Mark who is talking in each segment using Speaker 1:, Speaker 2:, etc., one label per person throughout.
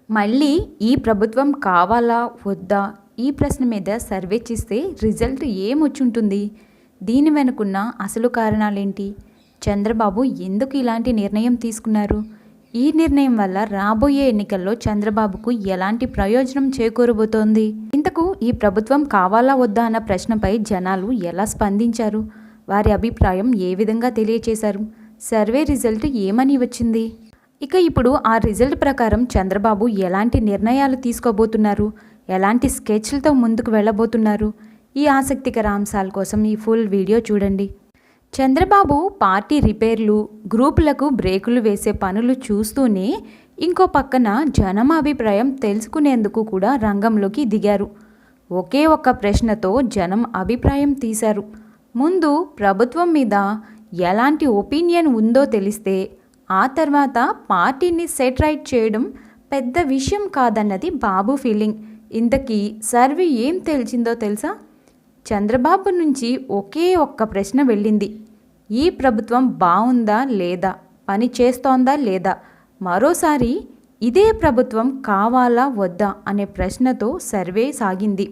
Speaker 1: మళ్ళీ ఈ ప్రభుత్వం కావాలా వద్దా ఈ ప్రశ్న మీద సర్వే చేస్తే రిజల్ట్ ఏమొచ్చుంటుంది? దీని వెనుకున్న అసలు కారణాలేంటి? చంద్రబాబు ఎందుకు ఇలాంటి నిర్ణయం తీసుకున్నారు? ఈ నిర్ణయం వల్ల రాబోయే ఎన్నికల్లో చంద్రబాబుకు ఎలాంటి ప్రయోజనం చేకూరబోతోంది? ఇంతకు ఈ ప్రభుత్వం కావాలా వద్దా అన్న ప్రశ్నపై జనాలు ఎలా స్పందించారు? వారి అభిప్రాయం ఏ విధంగా తెలియచేశారు? సర్వే రిజల్ట్ ఏమని వచ్చింది? ఇక ఇప్పుడు ఆ రిజల్ట్ ప్రకారం చంద్రబాబు ఎలాంటి నిర్ణయాలు తీసుకోబోతున్నారు? ఎలాంటి స్కెచ్లతో ముందుకు వెళ్ళబోతున్నారు? ఈ ఆసక్తికర అంశాల కోసం ఈ ఫుల్ వీడియో చూడండి. చంద్రబాబు పార్టీ రిపేర్లు, గ్రూపులకు బ్రేకులు వేసే పనులు చూస్తూనే ఇంకో పక్కన జనం అభిప్రాయం తెలుసుకునేందుకు కూడా రంగంలోకి దిగారు. ఒకే ఒక్క ప్రశ్నతో జనం అభిప్రాయం తీశారు. ముందు ప్రభుత్వం మీద ఎలాంటి ఒపీనియన్ ఉందో తెలిస్తే ఆ తర్వాత పార్టీని సెట్ రైట్ చేయడం పెద్ద విషయం కాదన్నది బాబు ఫీలింగ్. ఇంతకీ సర్వే ఏం తెలిసిందో తెలుసా? చంద్రబాబు నుంచి ఒకే ఒక్క ప్రశ్న వెళ్ళింది. ఈ ప్రభుత్వం బాగుందా లేదా, పని చేస్తోందా లేదా, మరోసారి ఇదే ప్రభుత్వం కావాలా వద్దా అనే ప్రశ్నతో సర్వే సాగింది.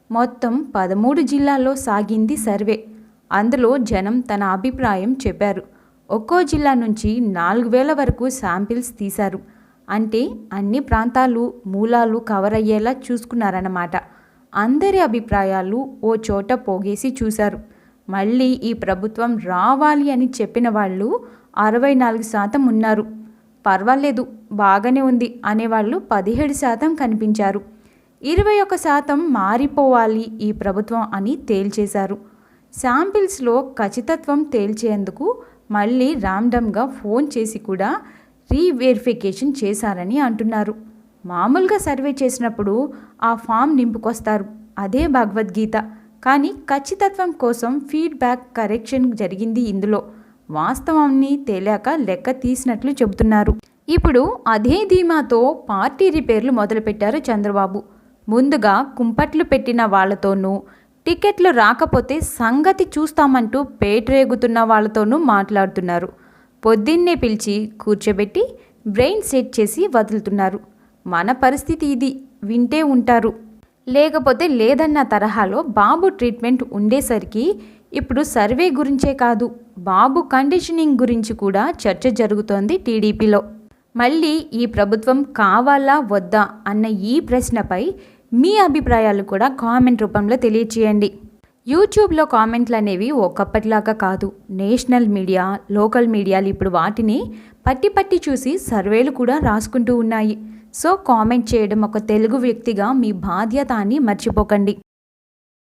Speaker 1: మొత్తం 13 జిల్లాల్లో సాగింది సర్వే. అందులో జనం తన అభిప్రాయం చెప్పారు. ఒక్కో జిల్లా నుంచి 4000 వరకు శాంపిల్స్ తీశారు. అంటే అన్ని ప్రాంతాలు, మూలాలు కవర్ అయ్యేలా చూసుకున్నారన్నమాట. అందరి అభిప్రాయాలు ఓ చోట పోగేసి చూశారు. మళ్ళీ ఈ ప్రభుత్వం రావాలి అని చెప్పిన వాళ్ళు 64% ఉన్నారు. పర్వాలేదు, బాగానే ఉంది అనేవాళ్ళు 17% కనిపించారు. 21% మారిపోవాలి ఈ ప్రభుత్వం అని తేల్చేశారు. శాంపిల్స్లో ఖచ్చితత్వం తేల్చేందుకు మళ్ళీ ర్యాండమ్గా ఫోన్ చేసి కూడా రీవెరిఫికేషన్ చేశారని అంటున్నారు. మామూలుగా సర్వే చేసినప్పుడు ఆ ఫామ్ నింపుకొస్తారు, అదే భగవద్గీత. కానీ ఖచ్చితత్వం కోసం ఫీడ్బ్యాక్ కరెక్షన్ జరిగింది. ఇందులో వాస్తవాన్ని తేలాక లెక్క తీసినట్లు చెబుతున్నారు. ఇప్పుడు అదే ధీమాతో పార్టీ రిపేర్లు మొదలుపెట్టారు చంద్రబాబు. ముందుగా కుంపట్లు పెట్టిన వాళ్లతోనూ, టికెట్లు రాకపోతే సంగతి చూస్తామంటూ పేటరేగుతున్న వాళ్ళతోనూ మాట్లాడుతున్నారు. పొద్దున్నే పిలిచి కూర్చోబెట్టి బ్రెయిన్ సెట్ చేసి వదులుతున్నారు. మన పరిస్థితి ఇది, వింటే ఉంటారు, లేకపోతే లేదన్న తరహాలో బాబు ట్రీట్మెంట్ ఉండేసరికి ఇప్పుడు సర్వే గురించే కాదు, బాబు కండిషనింగ్ గురించి కూడా చర్చ జరుగుతోంది టీడీపీలో. మళ్ళీ ఈ ప్రభుత్వం కావాలా వద్దా అన్న ఈ ప్రశ్నపై మీ అభిప్రాయాలు కూడా కామెంట్ రూపంలో తెలియచేయండి. యూట్యూబ్లో కామెంట్లు అనేవి ఒకప్పటిలాగా కాదు. నేషనల్ మీడియా, లోకల్ మీడియాలు ఇప్పుడు వాటిని పట్టి చూసి సర్వేలు కూడా రాసుకుంటూ ఉన్నాయి. సో కామెంట్ చేయడం ఒక తెలుగు వ్యక్తిగా మీ బాధ్యత అని మర్చిపోకండి.